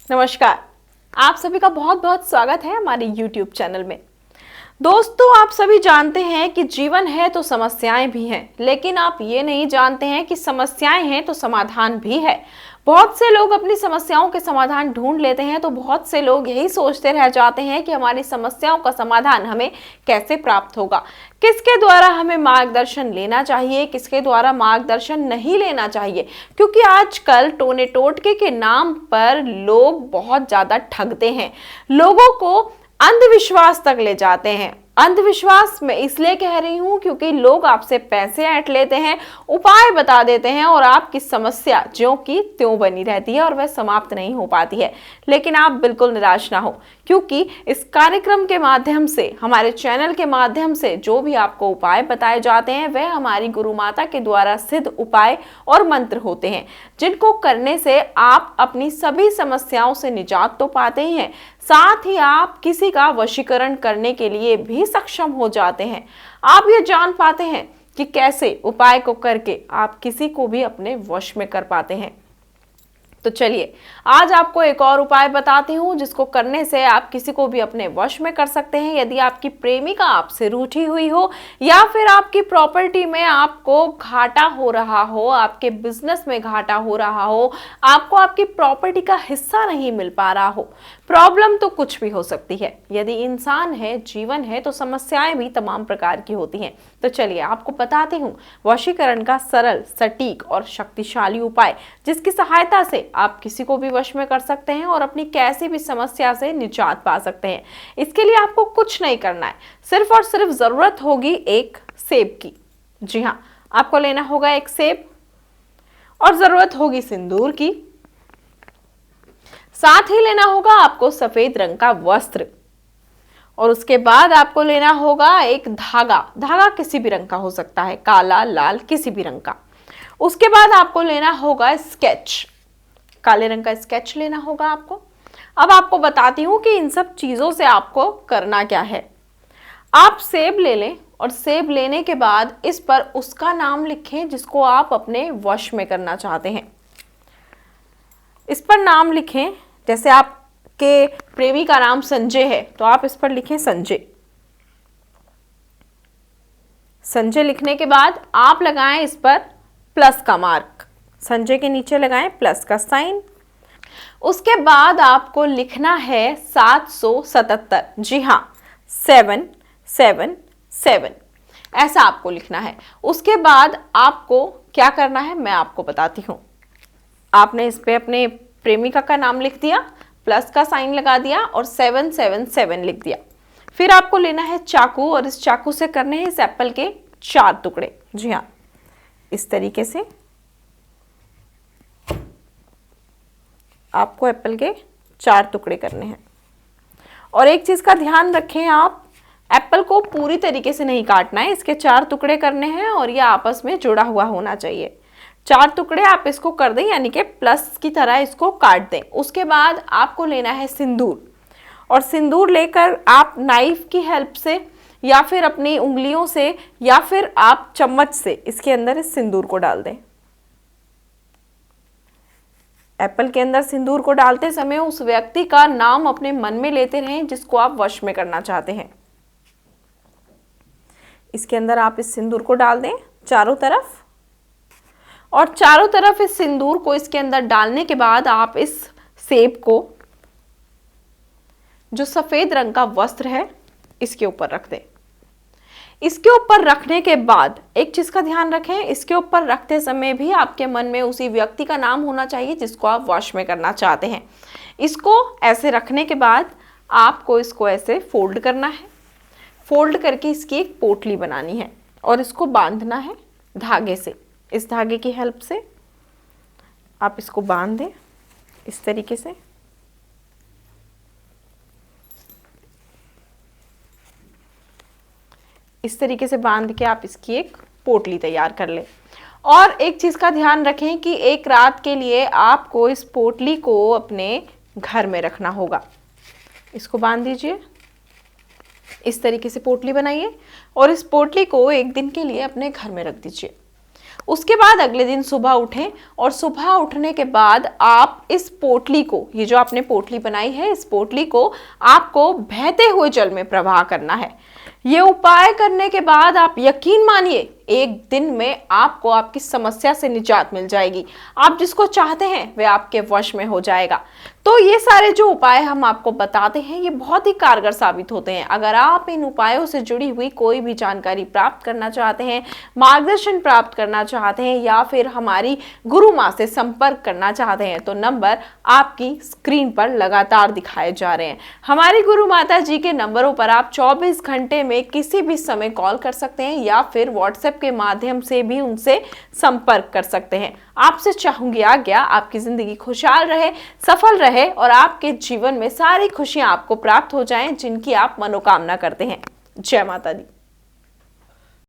नमस्कार। आप सभी का बहुत बहुत स्वागत है हमारे YouTube चैनल में। दोस्तों, आप सभी जानते हैं कि जीवन है तो समस्याएं भी हैं, लेकिन आप ये नहीं जानते हैं कि समस्याएं हैं तो समाधान भी है। बहुत से लोग अपनी समस्याओं के समाधान ढूंढ लेते हैं, तो बहुत से लोग यही सोचते रह जाते हैं कि हमारी समस्याओं का समाधान हमें कैसे प्राप्त होगा, किसके द्वारा हमें मार्गदर्शन लेना चाहिए, किसके द्वारा मार्गदर्शन नहीं लेना चाहिए। क्योंकि आजकल टोने टोटके के नाम पर लोग बहुत ज्यादा ठगते हैं, लोगों को अंधविश्वास तक ले जाते हैं। अंधविश्वास मैं इसलिए कह रही हूं क्योंकि लोग आपसे पैसे ऐंठ लेते हैं, उपाय बता देते हैं और आपकी समस्या ज्यों की त्यों बनी रहती है और वह समाप्त नहीं हो पाती है। लेकिन आप बिल्कुल निराश ना हो, क्योंकि इस कार्यक्रम के माध्यम से, हमारे चैनल के माध्यम से जो भी आपको उपाय बताए जाते हैं वह हमारी गुरु माता के द्वारा सिद्ध उपाय और मंत्र होते हैं, जिनको करने से आप अपनी सभी समस्याओं से निजात तो पाते ही हैं, साथ ही आप किसी का वशीकरण करने के लिए भी सक्षम हो जाते हैं। आप ये जान पाते हैं कि कैसे उपाय को करके आप किसी को भी अपने वश में कर पाते हैं। तो चलिए, आज आपको एक और उपाय बताती हूँ जिसको करने से आप किसी को भी अपने वश में कर सकते हैं। यदि आपकी प्रेमिका आपसे रूठी हुई हो, या फिर आपकी प्रॉपर्टी में आपको घाटा हो रहा हो, आपके बिजनेस में घाटा हो रहा हो, आपको आपकी प्रॉपर्टी का हिस्सा नहीं मिल पा रहा हो, प्रॉब्लम तो कुछ भी हो सकती है। यदि इंसान है, जीवन है, तो समस्याएं भी तमाम प्रकार की होती हैं। तो चलिए, आपको बताती हूँ वशीकरण का सरल, सटीक और शक्तिशाली उपाय, जिसकी सहायता से आप किसी को भी वश में कर सकते हैं और अपनी कैसी भी समस्या से निजात पा सकते हैं। इसके लिए आपको कुछ नहीं करना है, सिर्फ और सिर्फ जरूरत होगी एक सेब की। जी हाँ, आपको लेना होगा एक सेब और जरूरत होगी सिंदूर की। साथ ही लेना होगा आपको सफेद रंग का वस्त्र, और उसके बाद आपको लेना होगा एक धागा। धागा किसी भी रंग का हो सकता है, काला, लाल, किसी भी रंग का। उसके बाद आपको लेना होगा स्केच, काले रंग का स्केच लेना होगा आपको। अब आपको बताती हूं कि इन सब चीजों से आपको करना क्या है। आप सेब ले लें और सेब लेने के बाद इस पर उसका नाम लिखें जिसको आप अपने वश में करना चाहते हैं। इस पर नाम लिखें, जैसे आपके प्रेमी का नाम संजय है तो आप इस पर लिखें संजय। संजय लिखने के बाद आप लगाएं इस पर प्लस का मार्क, संजय के नीचे लगाएं प्लस का साइन। उसके बाद आपको लिखना है 777। जी हाँ, 777 ऐसा आपको लिखना है। उसके बाद आपको क्या करना है मैं आपको बताती हूं। आपने इस पे अपने प्रेमिका का नाम लिख दिया, प्लस का साइन लगा दिया और 777 लिख दिया। फिर आपको लेना है चाकू और इस चाकू से करने हैं इस एप्पल के 4 टुकड़े। जी हाँ, इस तरीके से आपको एप्पल के 4 टुकड़े करने हैं। और एक चीज का ध्यान रखें, आप एप्पल को पूरी तरीके से नहीं काटना है, इसके 4 टुकड़े करने हैं और यह आपस में जुड़ा हुआ होना चाहिए। 4 टुकड़े आप इसको कर दें, यानी कि प्लस की तरह इसको काट दें। उसके बाद आपको लेना है सिंदूर, और सिंदूर लेकर आप नाइफ की हेल्प से या फिर अपनी उंगलियों से या फिर आप चम्मच से इसके अंदर इस सिंदूर को डाल दें। एप्पल के अंदर सिंदूर को डालते समय उस व्यक्ति का नाम अपने मन में लेते रहें जिसको आप वश में करना चाहते हैं। इसके अंदर आप इस सिंदूर को डाल दें चारों तरफ, और चारों तरफ इस सिंदूर को इसके अंदर डालने के बाद आप इस सेब को, जो सफेद रंग का वस्त्र है, इसके ऊपर रख दें। इसके ऊपर रखने के बाद एक चीज का ध्यान रखें, इसके ऊपर रखते समय भी आपके मन में उसी व्यक्ति का नाम होना चाहिए जिसको आप वश में करना चाहते हैं। इसको ऐसे रखने के बाद आपको इसको ऐसे फोल्ड करना है। फोल्ड करके इसकी एक पोटली बनानी है और इसको बांधना है धागे से। इस धागे की हेल्प से आप इसको बांध दें इस तरीके से। इस तरीके से बांध के आप इसकी एक पोटली तैयार कर लें। और एक चीज का ध्यान रखें कि एक रात के लिए आपको इस पोटली को अपने घर में रखना होगा। इसको बांध दीजिए, इस तरीके से पोटली बनाइए और इस पोटली को एक दिन के लिए अपने घर में रख दीजिए। उसके बाद अगले दिन सुबह उठें और सुबह उठने के बाद आप इस पोटली को, ये जो आपने पोटली बनाई है, इस पोटली को आपको बहते हुए जल में प्रवाह करना है। ये उपाय करने के बाद आप यकीन मानिए एक दिन में आपको आपकी समस्या से निजात मिल जाएगी। आप जिसको चाहते हैं वह आपके वश में हो जाएगा। तो ये सारे जो उपाय हम आपको बताते हैं ये बहुत ही कारगर साबित होते हैं। अगर आप इन उपायों से जुड़ी हुई कोई भी जानकारी प्राप्त करना चाहते हैं, मार्गदर्शन प्राप्त करना चाहते हैं या फिर हमारी गुरु माँ से संपर्क करना चाहते हैं तो नंबर आपकी स्क्रीन पर लगातार दिखाए जा रहे हैं। हमारी गुरु माता जी के नंबरों पर आप 24 घंटे में किसी भी समय कॉल कर सकते हैं या फिर व्हाट्सएप के माध्यम से भी उनसे संपर्क कर सकते हैं। आपसे चाहूंगी आज्ञा, आपकी जिंदगी खुशहाल रहे, सफल रहे और आपके जीवन में सारी खुशियां आपको प्राप्त हो जाएं जिनकी आप मनोकामना करते हैं। जय माता दी।